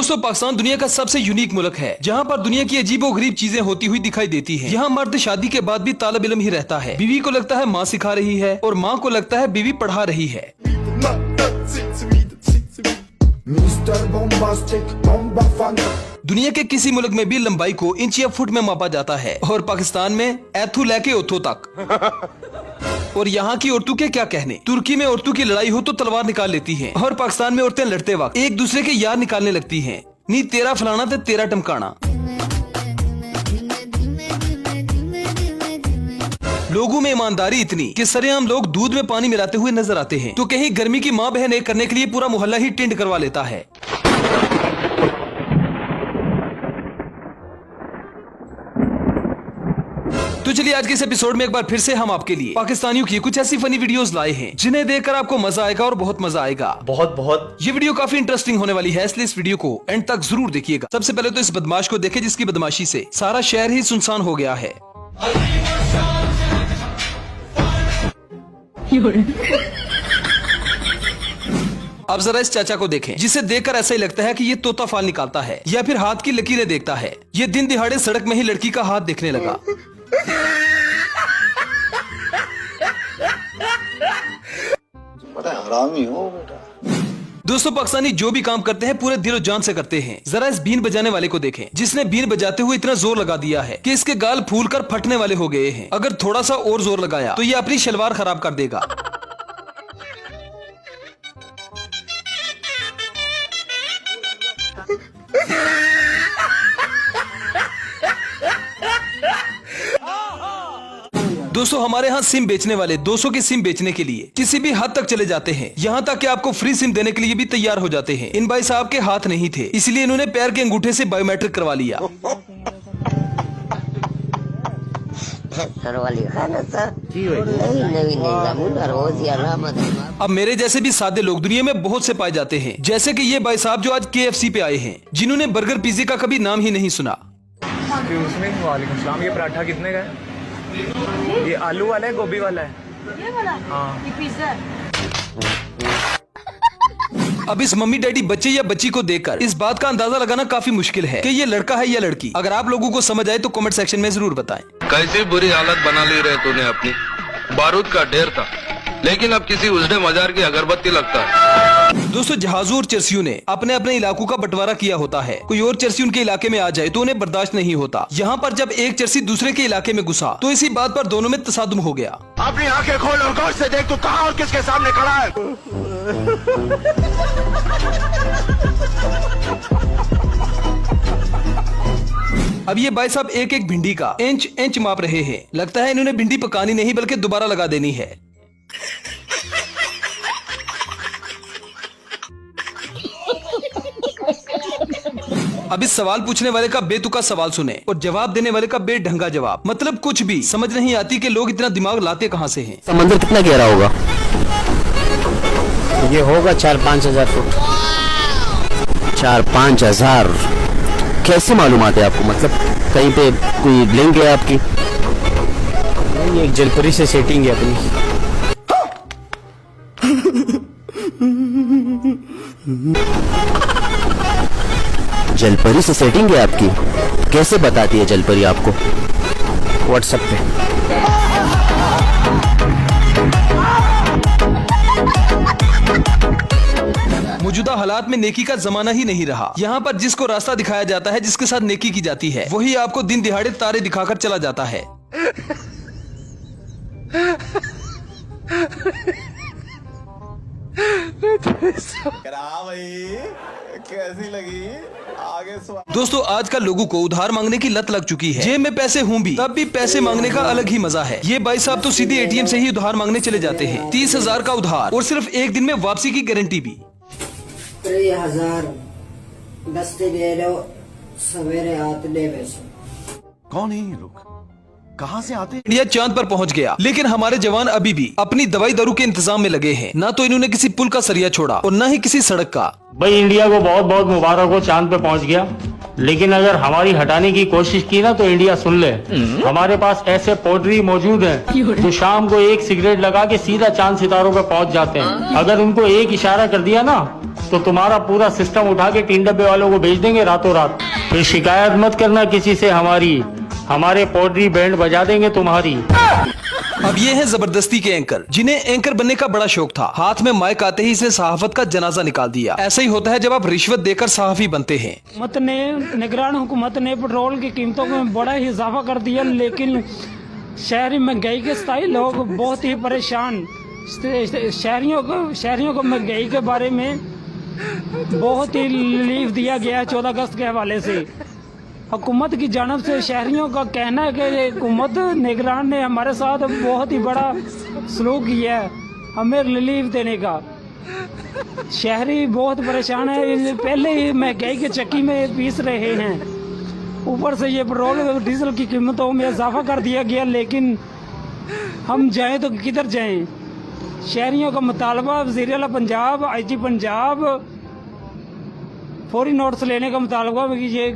दोस्तों पाकिस्तान दुनिया का सबसे यूनिक मुल्क है जहाँ पर दुनिया की अजीबोगरीब चीजें होती हुई दिखाई देती हैं। यहाँ मर्द शादी के बाद भी तालिब इल्म ही रहता है। बीवी को लगता है माँ सिखा रही है और माँ को लगता है बीवी पढ़ा रही है। दुनिया के किसी मुल्क में भी लंबाई को इंच या फुट में मापा जाता है और पाकिस्तान में एथू लेके ओथो तक। और यहाँ की औरतों के क्या कहने। तुर्की में औरतों की लड़ाई हो तो तलवार निकाल लेती हैं और पाकिस्तान में औरतें लड़ते वक्त एक दूसरे के यार निकालने लगती हैं। नी तेरा फलाना ते तेरा टमकाना। लोगों में ईमानदारी इतनी कि सरेआम लोग दूध में पानी मिलाते हुए नजर आते हैं तो कहीं गर्मी की माँ बहन एक करने के लिए पूरा मोहल्ला ही टेंट करवा लेता है। तो चलिए आज के इस एपिसोड में एक बार फिर से हम आपके लिए पाकिस्तानियों की कुछ ऐसी फनी वीडियोस लाए हैं जिन्हें देखकर आपको मजा आएगा और बहुत मजा आएगा। बहुत ये वीडियो काफी इंटरेस्टिंग होने वाली है, इसलिए इस वीडियो को एंड तक जरूर देखिएगा। सबसे पहले तो इस बदमाश को देखें जिसकी बदमाशी से सारा शहर ही सुनसान हो गया है। अब जरा इस चाचा को देखें जिसे देखकर ऐसा ही लगता है कि ये तोता फाल निकालता है या फिर हाथ की लकीरें देखता है। ये दिन दिहाड़े सड़क में ही लड़की का हाथ देखने लगा। बड़ा हरामी हो बेटा। दोस्तों पाकिस्तानी जो भी काम करते हैं पूरे दिलो जान से करते हैं। जरा इस बीन बजाने वाले को देखें जिसने बीन बजाते हुए इतना जोर लगा दिया है कि इसके गाल फूलकर फटने वाले हो गए हैं। अगर थोड़ा सा और जोर लगाया तो ये अपनी शलवार खराब कर देगा। दोस्तों हमारे यहाँ सिम बेचने वाले 200 की सिम बेचने के लिए किसी भी हद तक चले जाते हैं। यहाँ तक कि आपको फ्री सिम देने के लिए भी तैयार हो जाते हैं। इन भाई साहब के हाथ नहीं थे इसलिए इन्होंने पैर के अंगूठे से बायोमेट्रिक करवा लिया। अब मेरे जैसे भी सादे लोग दुनिया में बहुत से पाए जाते हैं, जैसे कि ये भाई साहब जो आज KFC पे आए हैं, जिन्होंने बर्गर पिज्जे का कभी नाम ही नहीं सुना। वालेकुम सलाम। ये पराठा कितने का है? ये आलू वाला है गोभी वाला है? ये वाला? हाँ। ये पिज्जा। अब इस मम्मी डैडी बच्चे या बच्ची को देखकर इस बात का अंदाजा लगाना काफी मुश्किल है कि ये लड़का है या लड़की। अगर आप लोगों को समझ आए तो कमेंट सेक्शन में जरूर बताएं। कैसी बुरी हालत बना ली रहे तूने अपनी। बारूद का ढेर था लेकिन अब किसी उजड़े मजार की अगरबत्ती लगता है। दोस्तों जहाजों और चरसियों ने अपने अपने इलाकों का बंटवारा किया होता है। कोई और चरसी उनके इलाके में आ जाए तो उन्हें बर्दाश्त नहीं होता। यहाँ पर जब एक चरसी दूसरे के इलाके में घुसा तो इसी बात पर दोनों में तसादुम हो गया। अपनी आंखें खोल और गौर से देख तू कहां और किसके सामने खड़ा है। अब ये भाई साहब एक एक भिंडी का इंच माप रहे हैं। लगता है इन्होंने भिंडी पकानी नहीं बल्कि दोबारा लगा देनी है। अब इस सवाल पूछने वाले का बेतुका सवाल सुने और जवाब देने वाले का बेढंगा जवाब। मतलब कुछ भी समझ नहीं आती कि लोग इतना दिमाग लाते कहाँ से हैं। समंदर कितना गहरा होगा? ये होगा 4-5 हजार फुट। 4-5 हजार कैसे मालूमात है आपको? मतलब कहीं पे कोई लिंक है आपकी? नहीं, एक जलपरी से सेटिंग है अपनी। जलपरी से सेटिंग है आपकी? कैसे बताती है जलपरी आपको? व्हाट्सएप पे। मौजूदा हालात में नेकी का जमाना ही नहीं रहा। यहाँ पर जिसको रास्ता दिखाया जाता है, जिसके साथ नेकी की जाती है, वही आपको दिन दिहाड़े तारे दिखाकर चला जाता है। भाई कैसी लगी आगे दोस्तों आजकल लोगों को उधार मांगने की लत लग चुकी है। जेब में पैसे हों भी तब भी पैसे मांगने का अलग ही मजा है। ये भाई साहब तो सीधे ATM से ही उधार मांगने चले जाते हैं। 30,000 का उधार और सिर्फ एक दिन में वापसी की गारंटी भी। 3,000 दस्ते दे रहे हो, सवेरे आते दे पैसे। कौन है ये लोग, कहां से आते? इंडिया चांद पर पहुंच गया लेकिन हमारे जवान अभी भी अपनी दवाई दारू के इंतजाम में लगे हैं। ना तो इन्होंने किसी पुल का सरिया छोड़ा और न ही किसी सड़क का। भाई इंडिया को बहुत बहुत मुबारक हो, चांद पे पहुंच गया। लेकिन अगर हमारी हटाने की कोशिश की ना तो इंडिया सुन ले, हमारे पास ऐसे पोल्ट्री मौजूद हैं जो शाम को एक सिगरेट लगा के सीधा चांद सितारों पे पहुंच जाते हैं। अगर उनको एक इशारा कर दिया ना तो तुम्हारा पूरा सिस्टम उठा के 3 डब्बे वालों को भेज देंगे रातों रात। फिर शिकायत मत करना किसी से हमारी, हमारे पोल्ट्री बैंड बजा देंगे तुम्हारी। अब ये है जबरदस्ती के एंकर, जिन्हें एंकर बनने का बड़ा शौक था। हाथ में माइक आते ही से सहाफत का जनाजा निकाल दिया। ऐसा ही होता है जब आप रिश्वत देकर सहाफी बनते हैं। हुकूमत ने, निगरान हुकूमत ने पेट्रोल की कीमतों में बड़ा ही इजाफा कर दिया, लेकिन शहरी महंगाई के स्थायी लोग बहुत ही परेशान। शहरियों को महंगाई के बारे में बहुत ही रिलीफ दिया गया है 14 अगस्त के हवाले से। हुकूमत की जानब से शहरियों का कहना है कि हुकूमत निगरान ने हमारे साथ बहुत ही बड़ा सलूक किया है हमें रिलीफ देने का। शहरी बहुत परेशान है, पहले ही महंगाई के चक्की में पीस रहे हैं, ऊपर से ये पेट्रोल और डीजल की कीमतों में इजाफा कर दिया गया। लेकिन हम जाएं तो किधर जाएं? शहरियों का मुतालबा वज़ीर आला पंजाब, IG पंजाब फौरी नोटिस लेने का मुतालबा कि ये